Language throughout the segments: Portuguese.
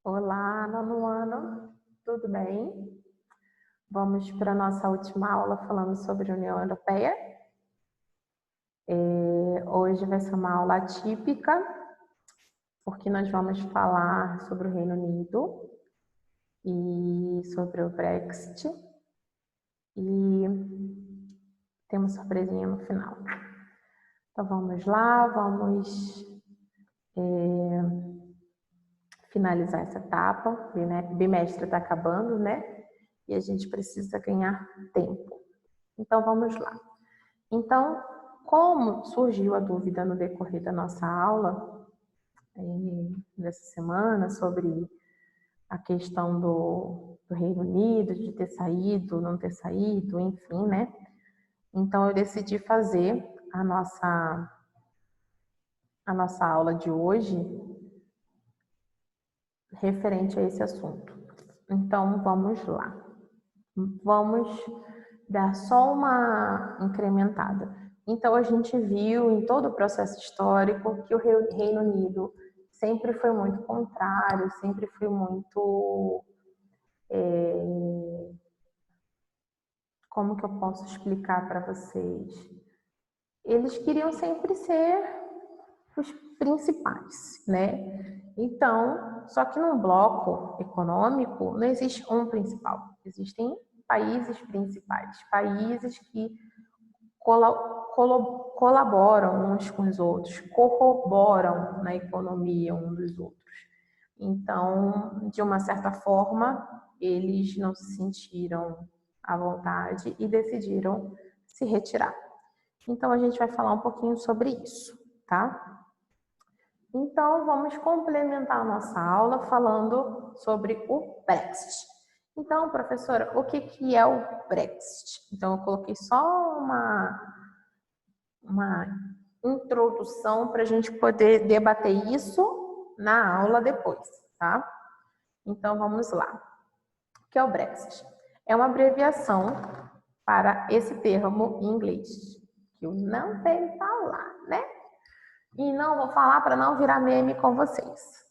Olá, nono ano, tudo bem? Vamos para a nossa última aula falando sobre a União Europeia. Hoje vai ser uma aula atípica, porque nós vamos falar sobre o Reino Unido e sobre o Brexit. E tem uma surpresinha no final. Então vamos lá, vamos finalizar essa etapa. O bimestre está acabando, né? E a gente precisa ganhar tempo. Então vamos lá. Então, como surgiu a dúvida no decorrer da nossa aula, dessa semana, sobre a questão do Reino Unido, de ter saído, não ter saído, enfim, né? Então, eu decidi fazer a nossa aula de hoje referente a esse assunto. Então, vamos lá. Vamos dar só uma incrementada. Então, a gente viu em todo o processo histórico que o Reino Unido sempre foi muito contrário, sempre foi muito... como que eu posso explicar para vocês? Eles queriam sempre ser os principais, né? Então, só que num bloco econômico não existe um principal, existem países principais, países que colaboram uns com os outros, corroboram na economia uns dos outros. Então, de uma certa forma, eles não se sentiram à vontade e decidiram se retirar. Então, a gente vai falar um pouquinho sobre isso, tá? Então, vamos complementar a nossa aula falando sobre o Brexit. Então, professora, o que é o Brexit? Então, eu coloquei só uma introdução para a gente poder debater isso na aula depois, tá? Então, vamos lá. O que é o Brexit? É uma abreviação para esse termo em inglês, que eu não sei falar, né? E não vou falar para não virar meme com vocês.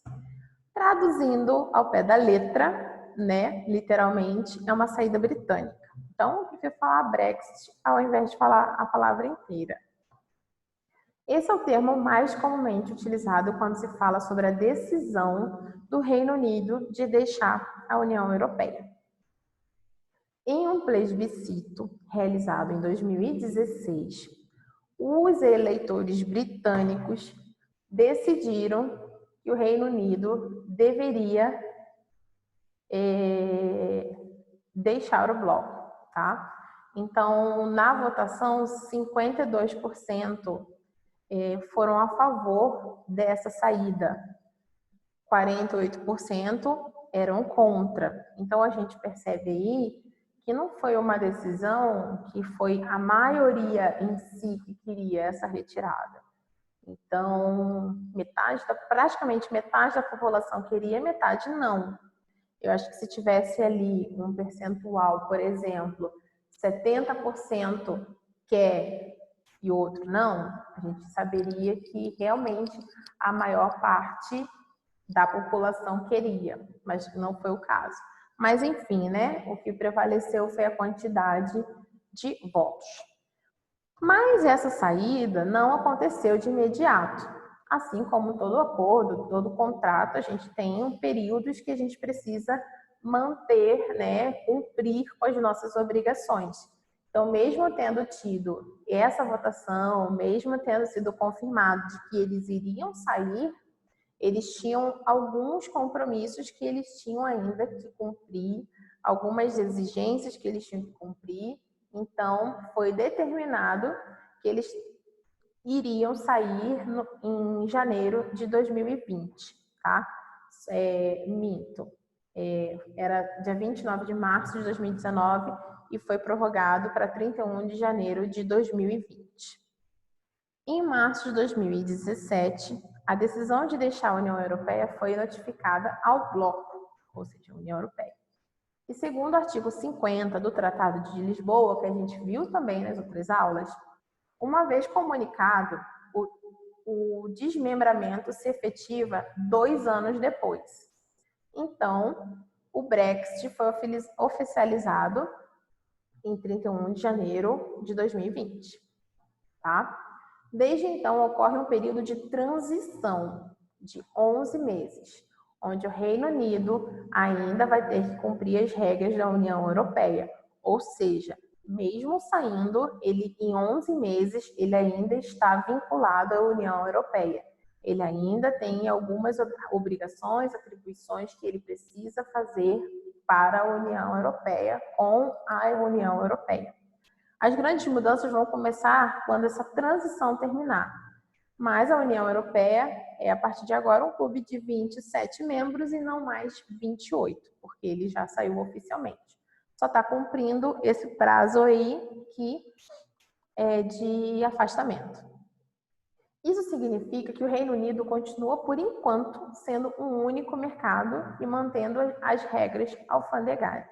Traduzindo ao pé da letra, né, literalmente, é uma saída britânica. Então, eu prefiro falar Brexit ao invés de falar a palavra inteira. Esse é o termo mais comumente utilizado quando se fala sobre a decisão do Reino Unido de deixar a União Europeia. Em um plebiscito realizado em 2016, os eleitores britânicos decidiram que o Reino Unido deveria deixar o bloco, tá? Então, na votação, 52% foram a favor dessa saída, 48% eram contra. Então, a gente percebe aí que não foi uma decisão que foi a maioria em si que queria essa retirada. Então, praticamente metade da população queria, metade não. Eu acho que se tivesse ali um percentual, por exemplo, 70% quer e outro não, a gente saberia que realmente a maior parte da população queria, mas não foi o caso. Mas enfim, né? O que prevaleceu foi a quantidade de votos. Mas essa saída não aconteceu de imediato. Assim como todo acordo, todo contrato, a gente tem períodos que a gente precisa manter, né, cumprir com as nossas obrigações. Então, mesmo tendo tido essa votação, mesmo tendo sido confirmado de que eles iriam sair, eles tinham alguns compromissos que eles tinham ainda que cumprir, algumas exigências que eles tinham que cumprir. Então, foi determinado que eles iriam sair em janeiro de 2020, tá? Minto. Era dia 29 de março de 2019 e foi prorrogado para 31 de janeiro de 2020. Em março de 2017, a decisão de deixar a União Europeia foi notificada ao bloco, ou seja, a União Europeia. E segundo o artigo 50 do Tratado de Lisboa, que a gente viu também nas outras aulas, uma vez comunicado, o desmembramento se efetiva 2 anos depois. Então, o Brexit foi oficializado em 31 de janeiro de 2020, tá? Desde então, ocorre um período de transição de 11 meses, onde o Reino Unido ainda vai ter que cumprir as regras da União Europeia, ou seja, mesmo saindo, ele em 11 meses, ele ainda está vinculado à União Europeia. Ele ainda tem algumas obrigações, atribuições que ele precisa fazer para a União Europeia, com a União Europeia. As grandes mudanças vão começar quando essa transição terminar. Mas a União Europeia é, a partir de agora, um clube de 27 membros e não mais 28, porque ele já saiu oficialmente. Só está cumprindo esse prazo aí que é de afastamento. Isso significa que o Reino Unido continua, por enquanto, sendo um único mercado e mantendo as regras alfandegárias.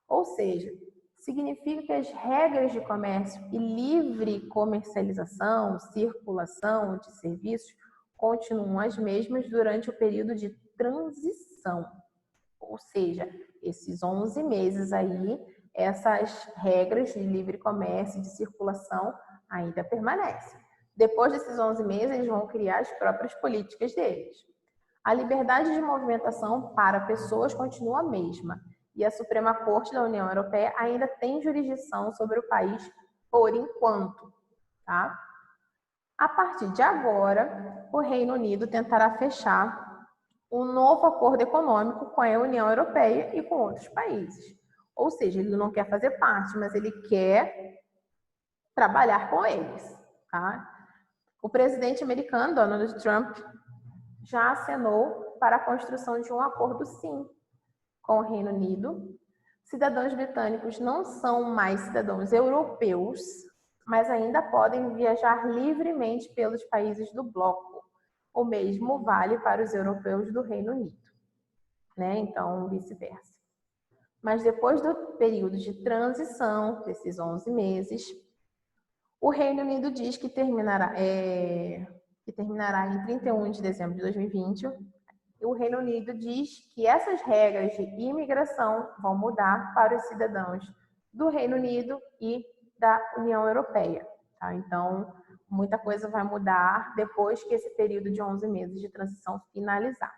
Ou seja, significa que as regras de comércio e livre comercialização, circulação de serviços continuam as mesmas durante o período de transição. Ou seja, esses 11 meses aí, essas regras de livre comércio e de circulação ainda permanecem. Depois desses 11 meses, eles vão criar as próprias políticas deles. A liberdade de movimentação para pessoas continua a mesma, e a Suprema Corte da União Europeia ainda tem jurisdição sobre o país por enquanto, tá? A partir de agora, o Reino Unido tentará fechar um novo acordo econômico com a União Europeia e com outros países. Ou seja, ele não quer fazer parte, mas ele quer trabalhar com eles, tá? O presidente americano, Donald Trump, já acenou para a construção de um acordo, sim, com o Reino Unido. Cidadãos britânicos não são mais cidadãos europeus, mas ainda podem viajar livremente pelos países do bloco. O mesmo vale para os europeus do Reino Unido, né? Então, vice-versa. Mas depois do período de transição, desses 11 meses, o Reino Unido diz que terminará em 31 de dezembro de 2020. O Reino Unido diz que essas regras de imigração vão mudar para os cidadãos do Reino Unido e da União Europeia. Tá? Então, muita coisa vai mudar depois que esse período de 11 meses de transição finalizar.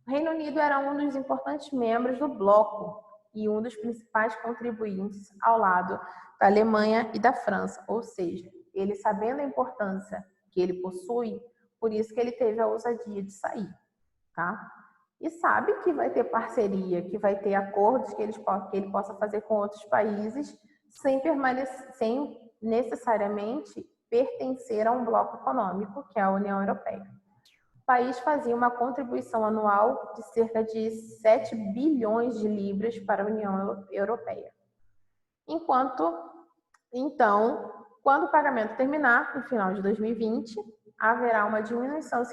O Reino Unido era um dos importantes membros do bloco e um dos principais contribuintes ao lado da Alemanha e da França, ou seja, ele sabendo a importância que ele possui, por isso que ele teve a ousadia de sair. Tá? E sabe que vai ter parceria, que vai ter acordos que ele possa fazer com outros países sem necessariamente pertencer a um bloco econômico, que é a União Europeia. O país fazia uma contribuição anual de cerca de 7 bilhões de libras para a União Europeia. Então, quando o pagamento terminar, no final de 2020, haverá uma diminuição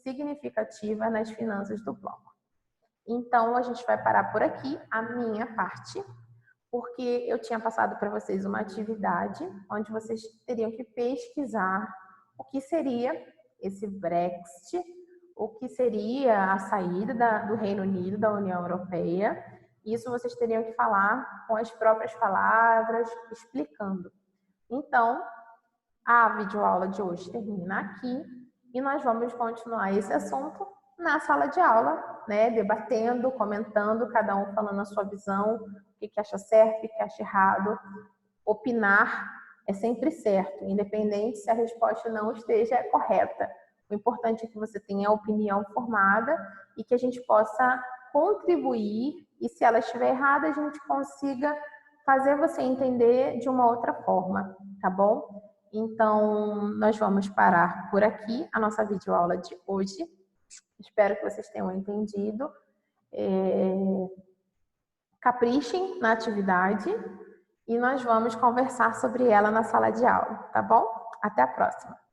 significativa nas finanças do bloco. Então, a gente vai parar por aqui, a minha parte, porque eu tinha passado para vocês uma atividade onde vocês teriam que pesquisar o que seria esse Brexit, o que seria a saída do Reino Unido da União Europeia. Isso vocês teriam que falar com as próprias palavras, explicando. Então, a videoaula de hoje termina aqui e nós vamos continuar esse assunto na sala de aula, né? Debatendo, comentando, cada um falando a sua visão, o que acha certo, o que acha errado. Opinar é sempre certo, independente se a resposta não esteja correta. O importante é que você tenha a opinião formada e que a gente possa contribuir e se ela estiver errada, a gente consiga fazer você entender de uma outra forma, tá bom? Então, nós vamos parar por aqui a nossa videoaula de hoje. Espero que vocês tenham entendido. Caprichem na atividade e nós vamos conversar sobre ela na sala de aula, tá bom? Até a próxima!